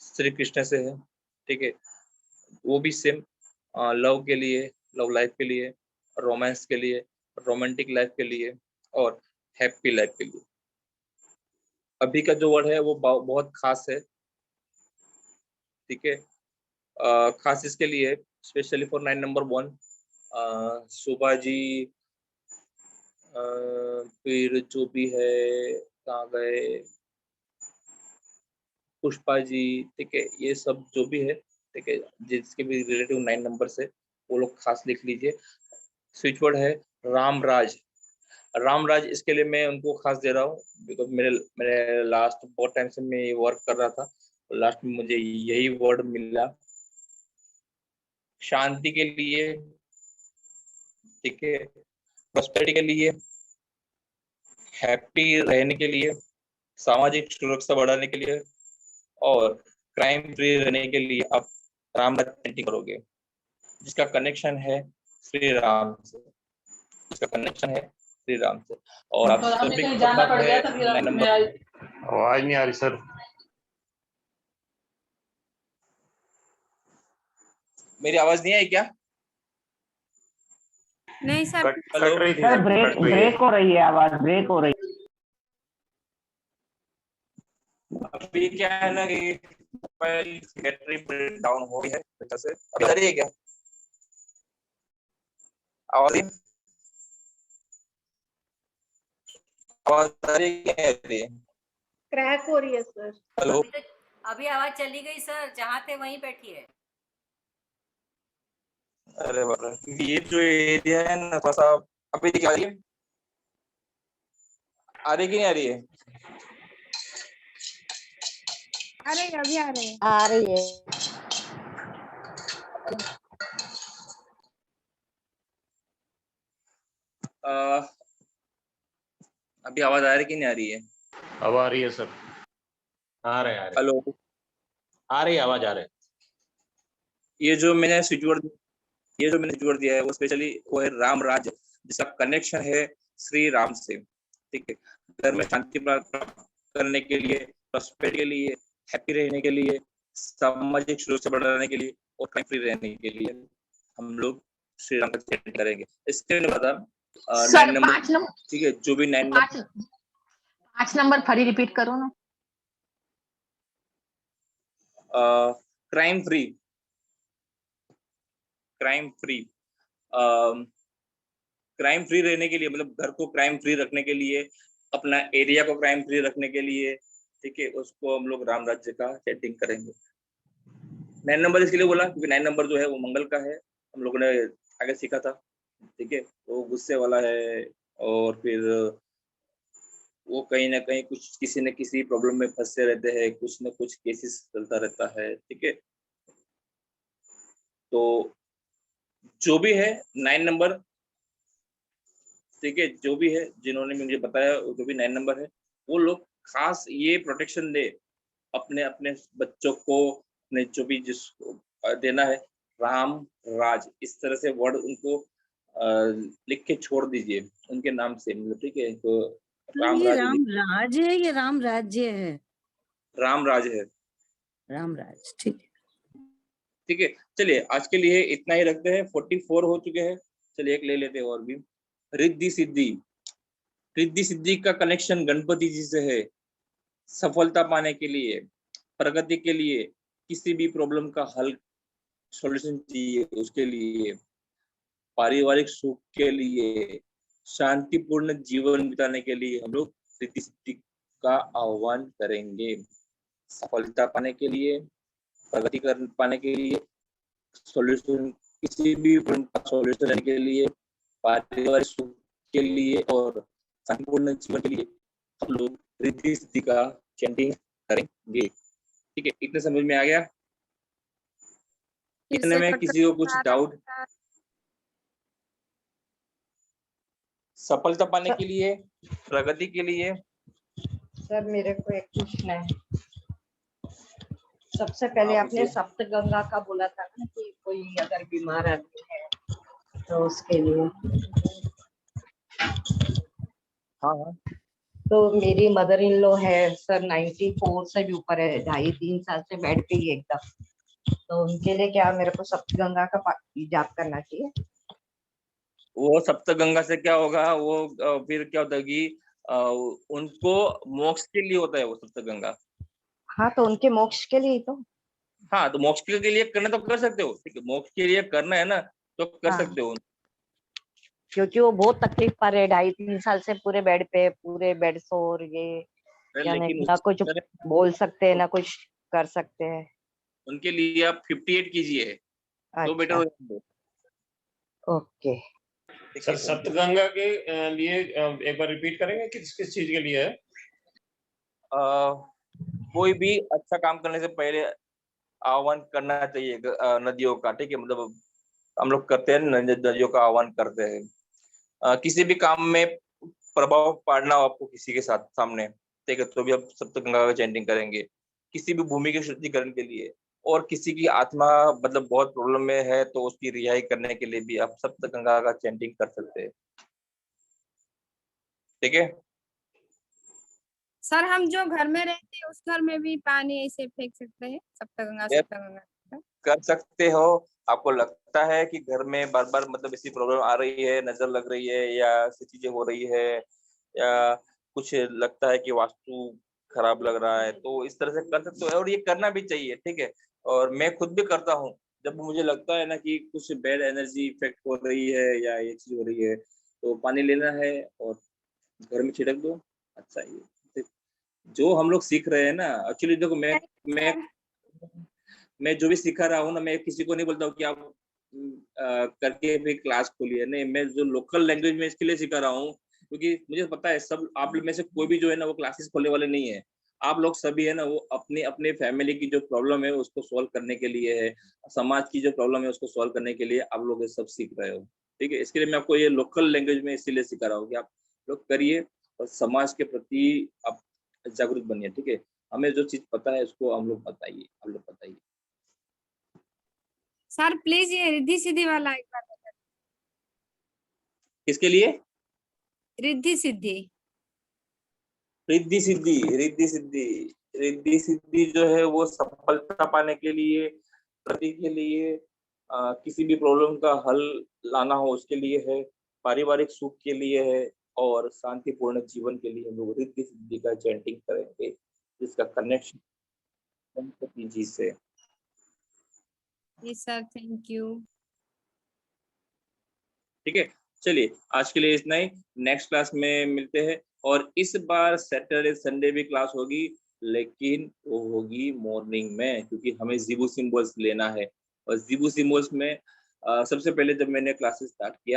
श्री कृष्ण से है, ठीक है, वो भी सेम लव के लिए, लव लाइफ के लिए, रोमांस के लिए, रोमांटिक लाइफ के लिए और हैप्पी लाइफ के लिए। अभी का जो वर्ड है वो बहुत खास है, ठीक है, खास इसके लिए स्पेशली फॉर 9 नंबर 1 सुबह जी, फिर जो भी है कहाँ गए, पुष्पा जी, ठीक है, ये सब जो भी है, ठीक है, जिसके भी रिलेटिव 9 नंबर से वो लोग खास लिख लीजिए। स्विच वर्ड है रामराज। रामराज इसके लिए मैं उनको खास दे रहा हूँ बिकॉज मेरे लास्ट बहुत टाइम से मैं ये वर्क कर रहा था, लास्ट में मुझे यही वर्ड मिला। शांति के लिए, ठीक है, प्रॉस्पेरिटी के लिए, हैप्पी रहने के लिए, सामाजिक सुरक्षा बढ़ाने के लिए और क्राइम फ्री रहने के लिए आप रामराज चैंटिंग करोगे, जिसका कनेक्शन है श्री राम से, जिसका कनेक्शन है श्री राम से। और आप सभी को पता है आवाज नहीं आ रही सर। मेरी आवाज नहीं आई क्या? नहीं सर, कट रही थी सर सर, ब्रेक हो रही है, आवाज ब्रेक हो रही है। अभी क्या है ना कि बैटरी ब्रेक डाउन हो गई है, वजह से अभी आ रही है क्या आवाज? आवाज आ रही है? क्रैक हो रही है सर। हेलो, अभी आवाज चली गई सर, जहाँ थे वहीं बैठिए। अरे बाप रे, ये जो एरिया है ना थोड़ा सा, अभी क्या आ रही है? आ रही कि नहीं आ रही है? अरे अभी आ रहे हैं। आ रही है। अभी आवाज आ रही कि नहीं आ रही है? अब आ रही है सर। आ रहे हेलो, आ रही आवाज आ रहे। ये जो मैंने स्विच वर्ड दिया है वो स्पेशली वो है रामराज, जिसका कनेक्शन है श्री राम से, ठीक है। घर में शांति प्राप्त करने के लिए, प्रॉस्पेरिटी के लिए, हैप्पी रहने के लिए, सामाजिक सुरक्षा बढ़ाने के लिए और क्राइम फ्री रहने के लिए हम लोग श्री राम का चैंटिंग करेंगे। इसके बाद सर 9 नंबर, 5 नंबर, ठीक है, जो भी 9 नंबर 5 नंबर फिर रिपीट करो ना। Crime free, crime free, crime free रहने के लिए, मतलब घर को क्राइम फ्री रखने के लिए, अपना एरिया को क्राइम फ्री रखने के लिए, ठीक है, उसको हम लोग राम राज्य का चैंटिंग करेंगे। 9 नंबर इसके लिए बोला क्योंकि 9 नंबर जो है वो मंगल का है, हम लोगों ने आगे सीखा था, ठीक है, वो गुस्से वाला है और फिर वो कहीं ना कहीं कुछ किसी न किसी प्रॉब्लम में फंसे रहते हैं, कुछ न कुछ केसेस चलता रहता है, ठीक है। तो जो भी है 9 नंबर, ठीक है, जो भी है जिन्होंने मुझे बताया, जो भी 9 नंबर है, वो लोग खास ये प्रोटेक्शन दे अपने अपने बच्चों को, अपने जो भी जिसको देना है, राम राज, इस तरह से वर्ड उनको लिख के छोड़ दीजिए उनके नाम से, मतलब ठीक है। तो राम ये राज राम राज है, ये राम राज्य है। राम राज है, राम राज, ठीक है। ठीक है। चलिए आज के लिए इतना ही रखते हैं, 44 हो चुके हैं। चलिए एक ले लेते हैं और भी। रिद्धि सिद्धि, रिद्धि सिद्धि का कनेक्शन गणपति जी से है। सफलता पाने के लिए, प्रगति के लिए, किसी भी प्रॉब्लम का हल सॉल्यूशन चाहिए उसके लिए, पारिवारिक सुख के लिए, शांतिपूर्ण जीवन बिताने के लिए हम लोग रिद्धि सिद्धि का आह्वान करेंगे। सफलता पाने के लिए, प्रगति कर पाने के लिए, सॉल्यूशन, किसी भी प्रॉब्लम का सॉल्यूशन लेने के लिए, पारिवारिक सुख के लिए और शांतिपूर्ण जीवन के लिए हम लोग रिद्धि सिद्धि का चैंटिंग करेंगे, ठीक है। इतने समझ में आ गया? इतने में किसी को कुछ डाउट? सफलता पाने के लिए, प्रगति के लिए। सर मेरे को एक प्रश्न है। सबसे पहले आपने सप्तगंगा का बोला था ना कि कोई अगर बीमार आदमी है तो उसके लिए। हाँ हाँ। तो मेरी मदर इन लॉ है सर, 94 से भी ऊपर है, 2.5-3 साल से बेड पे ही एकदम। तो उनके लिए क्या मेरे को सप्तगंगा का जाप करना चाहिए? वो सप्तगंगा से क्या होगा, वो फिर क्या होता है कि उनको मोक्ष के लिए होता है वो सप्तगंगा। हाँ तो उनके मोक्ष के लिए तो। हाँ तो मोक्ष के लिए करना तो कर सकते हो, ठीक है, मोक्ष के लिए करना है ना तो कर सकते हो। क्योंकि वो बहुत तकलीफ पा रहे, 2.5-3 साल से पूरे बेड पे, पूरे बेड सोर, ये यानी ना कुछ बोल सकते हैं ना कुछ कर सकते हैं। उनके लिए आप 58 कीजिए तो बेटर हो जाएगा। ओके सर सप्तगंगा के लिए एक बार रिपीट करेंगे, किस किस चीज के लिए है? कोई भी अच्छा काम करने से पहले आह्वान करना चाहिए नदियों का, ठीक है, मतलब हम लोग करते हैं नदियों का आह्वान करते हैं। किसी भी काम में प्रभाव पड़ना हो आपको किसी के साथ सामने, ठीक है, तो भी आप सप्तगंगा का चैंटिंग करेंगे। किसी भी भूमि के शुद्धिकरण के लिए, और किसी की आत्मा मतलब बहुत प्रॉब्लम में है तो उसकी रिहाई करने के लिए भी आप सप्तगंगा का चैंटिंग कर सकते हैं, ठीक है। सर हम जो घर में रहते हैं उस घर में भी पानी ऐसे फेंक सकते हैं सप्तगंगा सप्तगंगा? कर सकते हो। आपको लगता है कि घर में बार बार मतलब ऐसी प्रॉब्लम आ रही है, नजर लग रही है या ऐसी चीजें हो रही है, या कुछ लगता है कि वास्तु खराब लग रहा है, तो इस तरह से कर सकते हो और ये करना भी चाहिए, ठीक है। और मैं खुद भी करता हूँ, जब मुझे लगता है ना कि कुछ बैड एनर्जी इफेक्ट हो रही है या ये चीज हो रही है, तो पानी लेना है और घर में छिड़क दो। अच्छा, ये जो हम लोग सीख रहे हैं ना, एक्चुअली देखो मैं जो भी सिखा रहा हूँ ना, मैं किसी को नहीं बोलता हूँ कि आप करके भी क्लास खोलिए, नहीं, मैं जो लोकल लैंग्वेज में इसके लिए सिखा रहा हूँ क्योंकि मुझे पता है सब आप में से कोई भी जो है ना वो क्लासेस खोलने वाले नहीं है। आप लोग सभी है ना वो अपने अपने फैमिली की जो प्रॉब्लम है उसको सॉल्व करने के लिए है, समाज की जो प्रॉब्लम है उसको सॉल्व करने के लिए आप लोग ये सब सीख रहे हो, ठीक है। इसके लिए मैं आपको ये लोकल लैंग्वेज में इसीलिए सिखा रहा हूँ कि आप लोग करिए और समाज के प्रति आप जागरूक बनिए, ठीक है। हमें जो चीज पता है उसको हम लोग बताइए, आप लोग बताइए। सर प्लीज ये रिद्धि सिद्धि वाला एक बार बता। किसके लिए? रिद्धि सिद्धि। रिद्धि सिद्धि, रिद्धि सिद्धि, रिद्धि सिद्धि जो है वो सफलता पाने के लिए, प्रति के लिए, किसी भी प्रॉब्लम का हल लाना हो उसके लिए है, पारिवारिक सुख के लिए है और शांतिपूर्ण जीवन के लिए हम लोग रिद्धि सिद्धि का चैंटिंग करेंगे, जिसका कनेक्शन गणपति जी से। जी सर, थैंक यू। ठीक है, चलिए आज के लिए इतना ही। नेक्स्ट क्लास में मिलते हैं और इस बार सैटरडे संडे भी क्लास होगी, लेकिन वो होगी मॉर्निंग में, क्योंकि हमें ज़ीबू सिम्बल्स लेना है। और ज़ीबू सिम्बल्स में सबसे पहले जब मैंने क्लासेस स्टार्ट किया